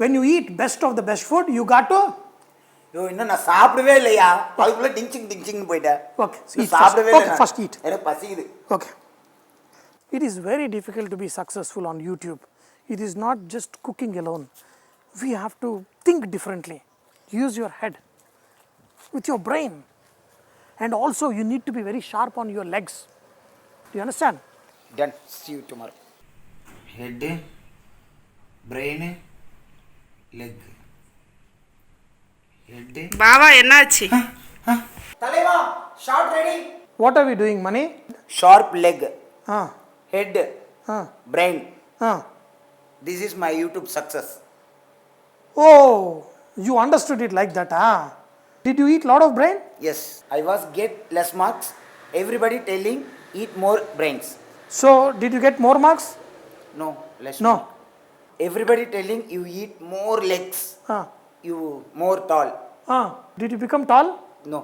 when you eat best of the best food, you got to. இன்னும் நான் சாப்பிடவே இல்லையா அதுக்குள்ள டிங்சிங் போயிட்டேன். Okay, so eat சாப்பிடவே first. இல்லை. Okay, first eat. எனக்கு பசிக்குது. Okay. It is very difficult to be successful on YouTube. It is not just cooking alone. We have to think differently. Use your head with your brain. And also you need to be very sharp on your legs. Do you understand? Done. See you tomorrow. Head, brain, leg. Head. Baba, என்னாச்சு? தலைவா, short ready. What are we doing, Mani? Sharp leg. Head. Brain. This is my YouTube success. Oh, you understood it like that, Did you eat lot of brain? Yes, I was get less marks. Everybody telling eat more brains. So, did you get more marks? No, less. No. Mark. Everybody telling you eat more legs. You more tall. Did you become tall? No.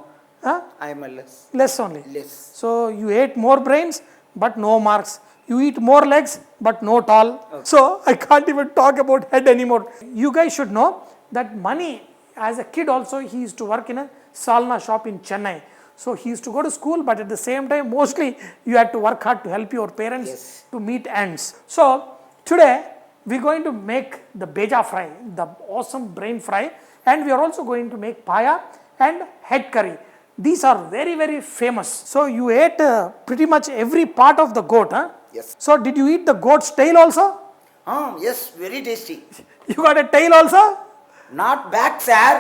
I am a less. Less only. Less. So, you ate more brains, but no marks. You eat more legs, but no tall. Okay. So, I can't even talk about head anymore. You guys should know that Mani, as a kid also, he used to work in a salna shop in Chennai. So, he used to go to school, but at the same time, mostly you had to work hard to help your parents to meet ends. So, today, we're going to make the Bheja fry, the awesome brain fry, and we are also going to make Paya and head curry. These are very, very famous. So, you ate pretty much every part of the goat, Yes. So, did you eat the goat's tail also? Yes, very tasty. You got a tail also? Not back, sir.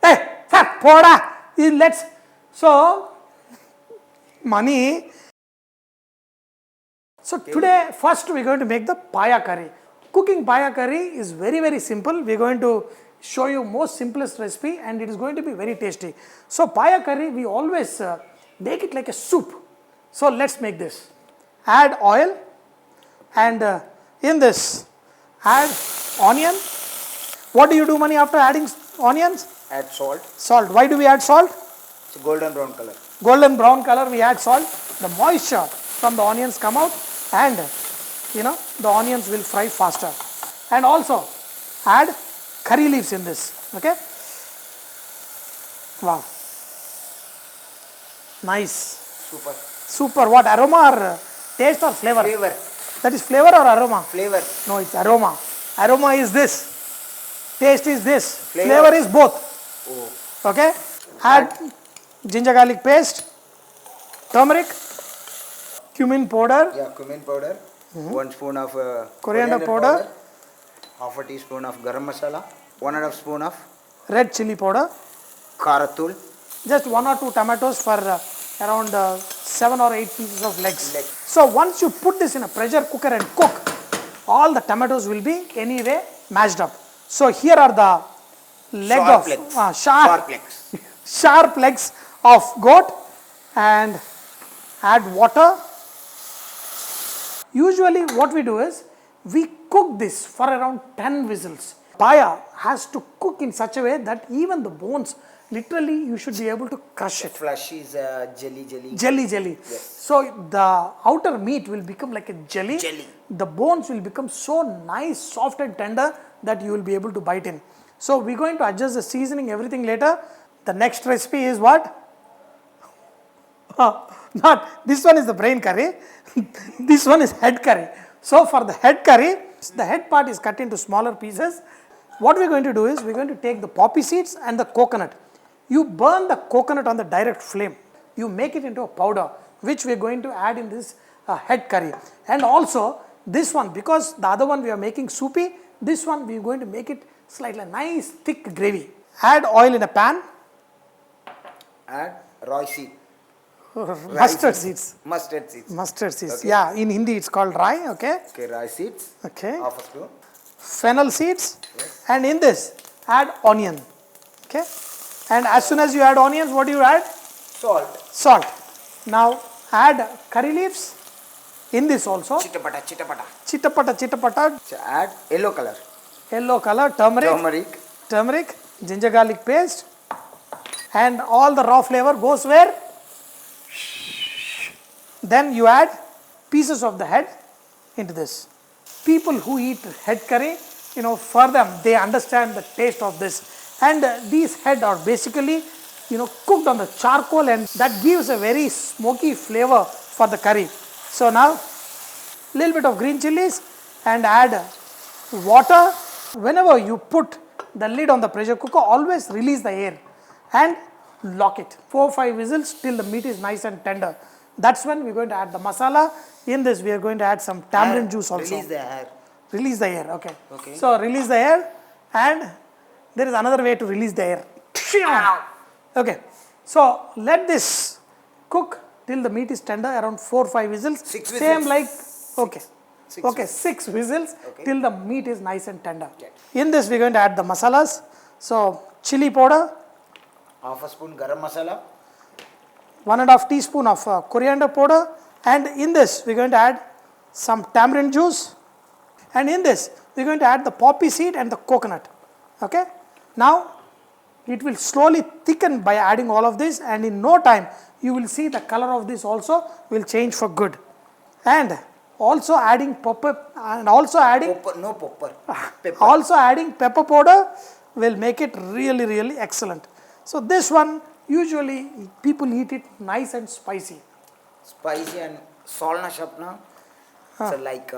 Hey, sir, poda. Let's. So, Mani. So, today, first we are going to make the Paya curry. Cooking Paya curry is very, very simple. We are going to show you most simplest recipe and it is going to be very tasty. So, Paya curry, we always make it like a soup. So, let's make this. Add oil and in this add onion. What do you do, Mani, after adding onions? Add salt. Salt. Why do we add salt? It's a golden brown color. Golden brown color, we add salt. The moisture from the onions come out and the onions will fry faster. And also add curry leaves in this. Okay. Wow. Nice. Super. Super. What, aroma or taste or flavor? Flavor. That is flavor or aroma? Flavor. No, it's aroma. Aroma is this. Taste is this. Flavor is both. Oh. Okay. Add ginger garlic paste, turmeric, cumin powder. Yeah, cumin powder. 1 spoon of Coriander powder. Half a teaspoon of garamasala. 1.5 spoon of Red chilli powder. karatul. Just 1 or 2 tomatoes for around 7 or 8 pieces of legs. So once you put this in a pressure cooker and cook, all the tomatoes will be anyway mashed up. So here are the sharp legs of goat and add water. Usually what we do is we cook this for around 10 whistles. Paya has to cook in such a way that even the bones, literally you should be able to crush it. Flesh is jelly. Jelly. Yes. So the outer meat will become like a jelly. The bones will become so nice, soft and tender that you will be able to bite in. So we're going to adjust the seasoning, everything later. The next recipe is what? Not this one is the brain curry. This one is head curry. So for the head curry, the head part is cut into smaller pieces. What we're going to do is we're going to take the poppy seeds and the coconut. You burn the coconut on the direct flame. You make it into a powder, which we're going to add in this head curry. And also this one, because the other one we are making soupy, this one we're going to make it slightly nice thick gravy. Add oil in a pan. Add raw seed. Mustard seeds. Mustard seeds. Okay. Yeah, in Hindi it's called rai. Okay. Okay, rye seeds. Okay. Half a spoon. Fennel seeds. Yes. And in this add onion. Okay. And as soon as you add onions, what do you add? Salt. Now add curry leaves in this also. Chittapata. So add yellow color. Turmeric. Ginger garlic paste. And all the raw flavor goes where? Then you add pieces of the head into this. People who eat head curry for them, they understand the taste of this. And these head are basically, cooked on the charcoal, and that gives a very smoky flavor for the curry. So now, little bit of green chilies and add water. Whenever you put the lid on the pressure cooker, always release the air and lock it. 4-5 whistles till the meat is nice and tender. That's when we're going to add the masala. In this, we are going to add some tamarind juice also. Release the air. Release the air, okay. So release the air, and there is another way to release the air. Okay, so let this cook till the meat is tender, around 4-5 whistles. 6 whistles. Same like, okay. Six 6 whistles till the meat is nice and tender. In this, we're going to add the masalas. So, chili powder. Half a spoon garam masala. 1.5 teaspoon of coriander powder. And in this, we're going to add some tamarind juice. And in this, we're going to add the poppy seed and the coconut. Okay. Now, it will slowly thicken by adding all of this, and in no time, you will see the color of this also will change for good. And also adding pepper, and also adding Pepper. also adding pepper powder will make it really, really excellent. So this one, usually people eat it nice and spicy. Spicy and salna shapna. So like.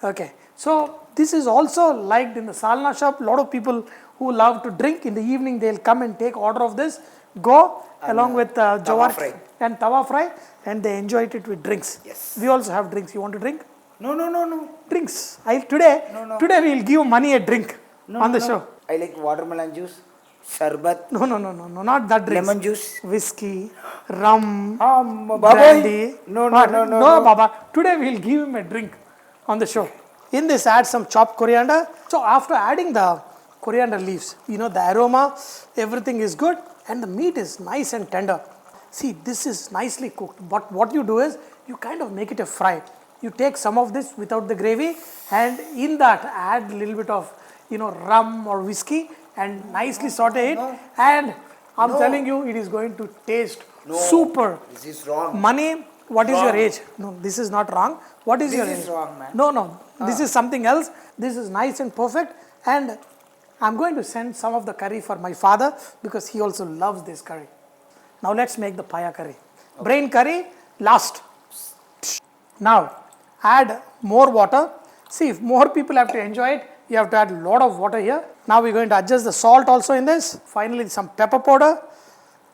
Okay. So this is also liked in the salna shop. A lot of people who love to drink in the evening, they'll come and take order of this. Go along with jawar fry. and tawa fry, and they enjoy it with drinks. Yes. We also have drinks. You want to drink? No. Drinks. Today we will give money a drink on the show. I like watermelon juice, sharbat. No, not that drinks. Lemon juice. Whiskey, rum, Baba. brandy. No, Baba. Today we will give him a drink on the show. In this, add some chopped coriander. So after adding the coriander leaves, the aroma, everything is good, and the meat is nice and tender. See, this is nicely cooked, but what you do is, you kind of make it a fry. You take some of this without the gravy, and in that add a little bit of, rum or whiskey, and nicely saute it, and I'm telling you, it is going to taste super. This is wrong. Money, what is your age? No, this is not wrong. What is your age? This is wrong, man. No. This is something else. This is nice and perfect, and I'm going to send some of the curry for my father because he also loves this curry. Now let's make the paya curry. Brain curry, last. Now, add more water. See, if more people have to enjoy it, you have to add a lot of water here. Now we're going to adjust the salt also in this. Finally, some pepper powder.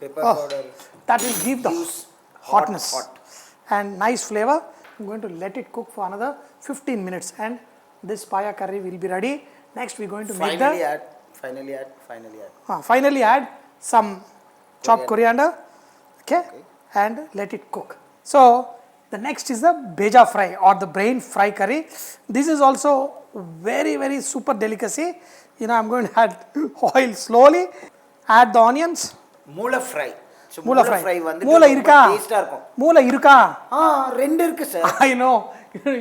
Pepper powder. That will give the hotness and nice flavor. I'm going to let it cook for another 15 minutes, and this paya curry will be ready. Next, we're going to make the... Finally add some chopped coriander. Okay. And let it cook. So, the next is the Bheja fry or the brain fry curry. This is also very, very super delicacy. I'm going to add oil slowly. Add the onions. Moola fry. So Moola fry. Moola irka. Moola irka. Rendu irukku sir. I know.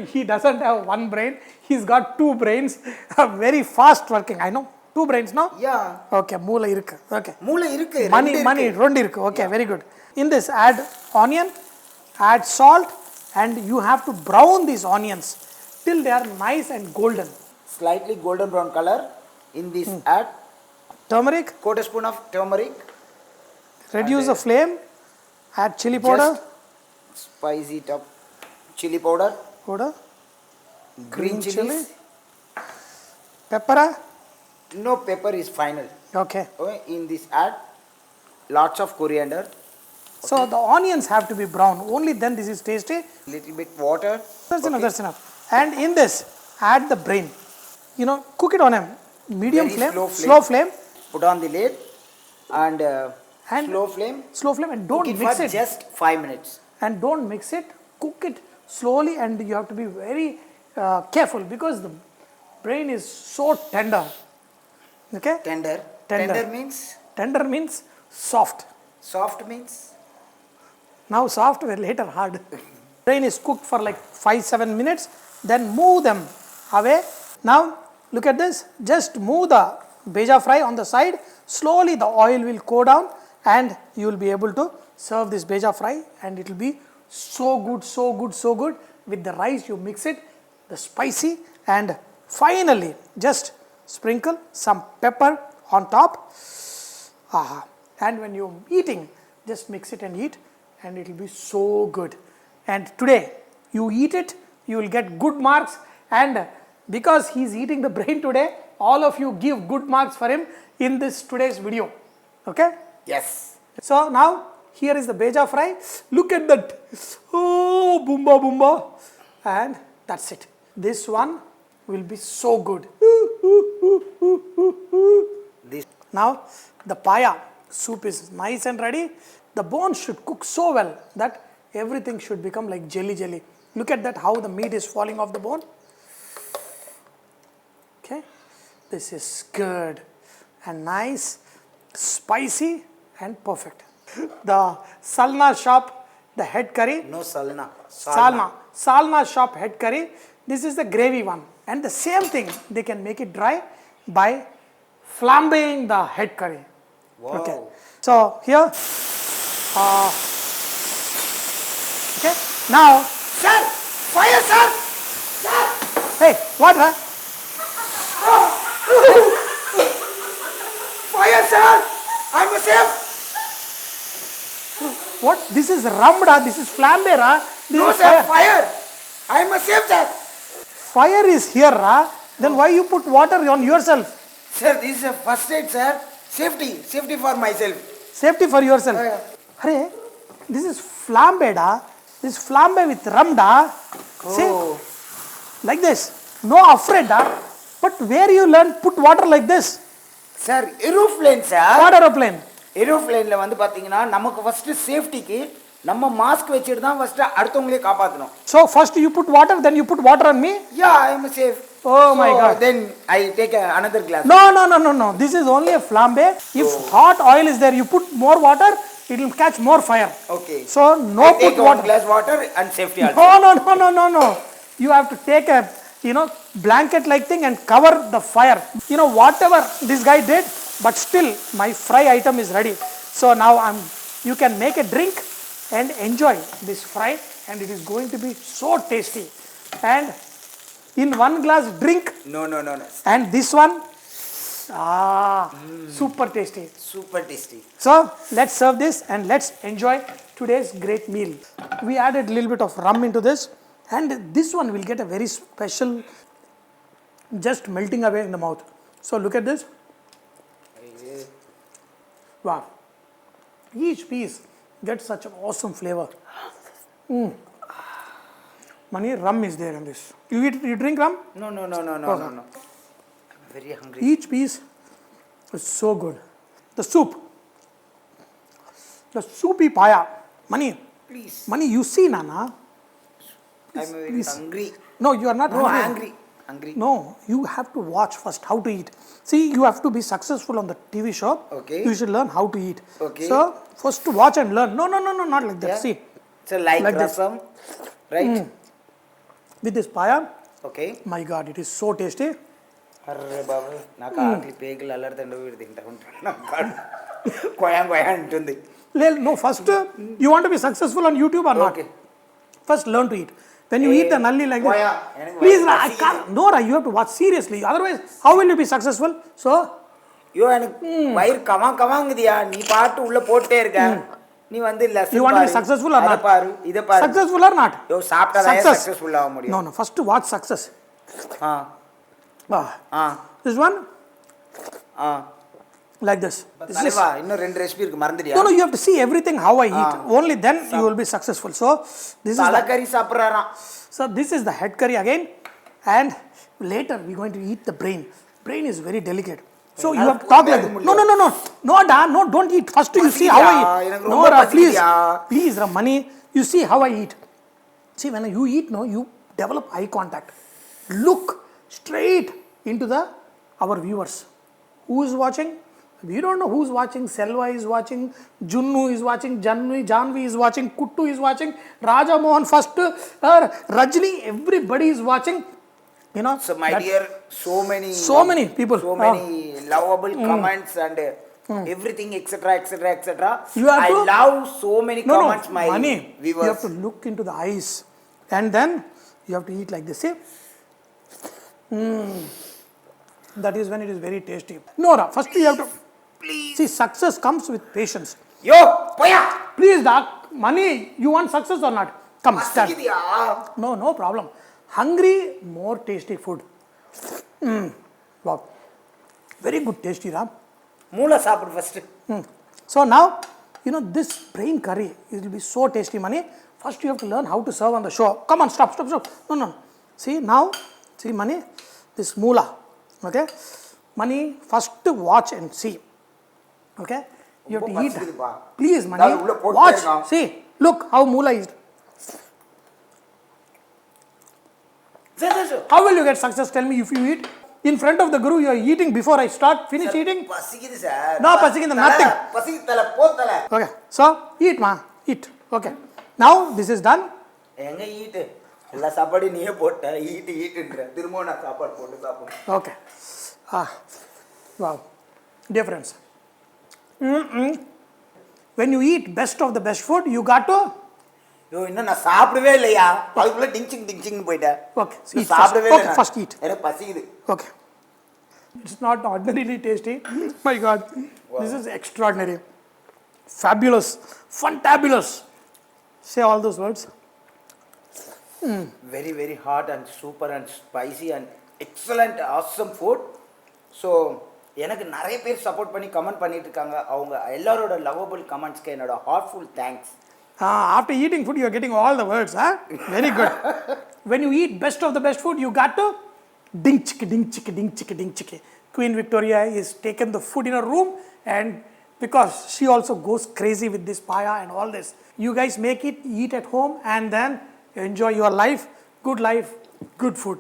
He doesn't have one brain. He's got 2 brains. Very fast working. I know. 2 brains, no? Yeah. Okay. Moola irka. Okay. Moola irukku. Money. Rendu irukku. Okay. Very good. In this, add onion. Add salt, and you have to brown these onions till they are nice and golden. Slightly golden brown color. In this, add Turmeric. quarter spoon of turmeric. Reduce the flame. Add chili powder. Just spice it up. Chili powder. Green chilies. Pepper. No, pepper is final. Okay. In this, add lots of coriander. So the onions have to be brown. Only then this is tasty. Little bit water. That's enough. And in this, add the brain. Cook it on a medium flame, slow flame. Put on the lid and slow flame, and don't mix it. Just 5 minutes. And don't mix it. Cook it slowly, and you have to be very careful because the brain is so tender. Okay? Tender. Tender means? Tender means soft. Soft means? Now soft, later hard. Brain is cooked for like 5-7 minutes. Then move them away. Now look at this. Just move the Bheja fry on the side. Slowly the oil will go down, and you will be able to serve this Bheja fry, and it will be so good. With the rice, you mix it, the spicy, and Finally, just sprinkle some pepper on top. And when you're eating, just mix it and eat, and it will be so good. And today, you eat it, you will get good marks, and because he's eating the brain today, all of you give good marks for him in this today's video. Okay? Yes. So now, here is the Bheja fry. Look at that. Oh, boomba boomba. And that's it. This one will be so good. Now, the Paya soup is nice and ready. The bone should cook so well that everything should become like jelly. Look at that, how the meat is falling off the bone. Okay, this is good and nice, spicy and perfect. The Salna shop, the head curry. No salna. Salna shop head curry. This is the gravy one. And the same thing, they can make it dry by flambeing the head curry. Wow. Okay. So here, okay. Now, Sir, fire, sir. Sir, hey, what? Huh? fire, sir. I'm safe. What? This is ramda. This is flambe, ra. This No, is sir, fire. I'm a safe, sir. Fire is here, ra. Then why you put water on yourself? Sir, this is a first aid, sir. Safety for myself. Safety for yourself. Hare, this is flambe, da. This is flambe with ramda. Oh. See, like this. No afraid, da. But where you learn put water like this? Sir, aeroplane, sir. What aeroplane? ஏரோப்ளேன்ல வந்து பாத்தீங்கன்னா நமக்கு first சேஃப்டிக்கு நம்ம mask வச்சிட்டு தான் first அடுத்தவங்களே காப்பாத்தணும். So first you put water, then you put water on me? Yeah, I am safe. Oh my God. Then I take another glass. No. This is only a flambe. If hot oil is there, you put more water, it will catch more fire. Okay. So no I put take water. one glass water and safety also. No. You have to take a blanket like thing and cover the fire. Whatever this guy did, but still my fry item is ready. So now you can make a drink and enjoy this fry, and it is going to be so tasty. And in one glass drink. No. And this one, super tasty. Super tasty. So let's serve this and let's enjoy today's great meal. We added a little bit of rum into this, and this one will get a very special, just melting away in the mouth. So look at this. Wow. Each piece gets such an awesome flavor. Mani, rum is there in this. You drink rum? No. I'm very hungry. Each piece is so good. The soup. The soupy paya. Mani, Please. you see, Nana. I'm very hungry. No, you are not No, hungry. hungry. No, you have to watch first how to eat. See, you have to be successful on the TV show. Okay. You should learn how to eat. Okay. So, first to watch and learn. No, not like that. Yeah. See, So like this. rasam, right? with this paya, Okay. my God, it is so tasty. అర్రే బాబు నాకు ఆకలి పేగులు అల్లరితండు వీడు తింటా ఉంటాడు నాకు కొయా అంటుంది. No, first, you want to be successful on YouTube or not? Okay. First, learn to eat. When you eat the nalli like this, Paya. please, I can't. No, you have to watch seriously. Otherwise, how will you be successful? So, ஐயோ எனக்கு வயிறு கமாங்குதியா நீ பாட்டு உள்ள போட்டே இருக்க நீ வந்து you want to be successful or not? பாரு இத பாரு Successful or not? யோ சாப்பிட்டா சக்சஸ்ஃபுல் ஆக முடியும். No. First, watch success. This one, like this. தலைவா இன்னும் ரெண்டு ரெசிபி இருக்கு மறந்துடியா? No, you have to see everything how I eat. Only then you will be successful. So, தலக்கறி சாப்பிடுறாராம். So this is the head curry again, and later we are going to eat the brain. Brain is very delicate. So you have to talk like that. No, don't eat. First you see how I eat. No, please, Ramani, you see how I eat. See, when you eat, you develop eye contact. Look straight into our viewers. Who is watching? We don't know who is watching. Selva is watching. Junnu is watching. Janvi is watching. Kuttu is watching. Raja Mohan first. Rajni, everybody is watching. So my dear, so many people. So many lovable comments and everything, etc. I love so many comments, my viewers. You have to look into the eyes, and then you have to eat like this. See? That is when it is very tasty. No, first you have to Please. see success comes with patience. Yo, Paya. Please, doc, money, you want success or not? Come, stand. Pasigidya. No problem. Hungry, more tasty food. Wow. Very good tasty, Ram. Moola saapid first. So now, this brain curry, it will be so tasty, Mani. First you have to learn how to serve on the show. Come on, stop. No. See, Mani, this moola. Okay? Mani, first watch and see. Okay? You have to eat. Please, Mani, watch. See, look how moola is. How will you get success? Tell me if you eat. In front of the guru, you are eating before I finish eating. Pasigidi sir. No, pasigidi, nothing. Pasigidala, potala. Okay, so eat, ma. Eat. Okay. Now this is done. Enga eat. Ella saapadu neeye potta. Eat indra. Thirumma na saapadu pottu saapum. Okay. Wow. Difference. When you eat best of the best food, you got to. Yo, inna na saapidave illaya. Adukulla ding poita. Okay. Eat first. Okay, first eat. Enakku pasigidi. Okay. It's not ordinarily tasty. My God. Wow. This is extraordinary. Fabulous. Fantabulous. Say all those words. Very, very hot and super and spicy and excellent, awesome food. So, எனக்கு நிறைய பேர் support பண்ணி comment பண்ணிட்டு இருக்காங்க. அவங்க எல்லாரோட lovable கமெண்ட்ஸ்க்கு என்னோட heartful thanks. After eating food, you are getting all the words, huh? Very good. When you eat best of the best food, you got to ding chicka. Queen Victoria is taken the food in her room, and because she also goes crazy with this paya and all this. You guys make it, eat at home, and then enjoy your life, good good food.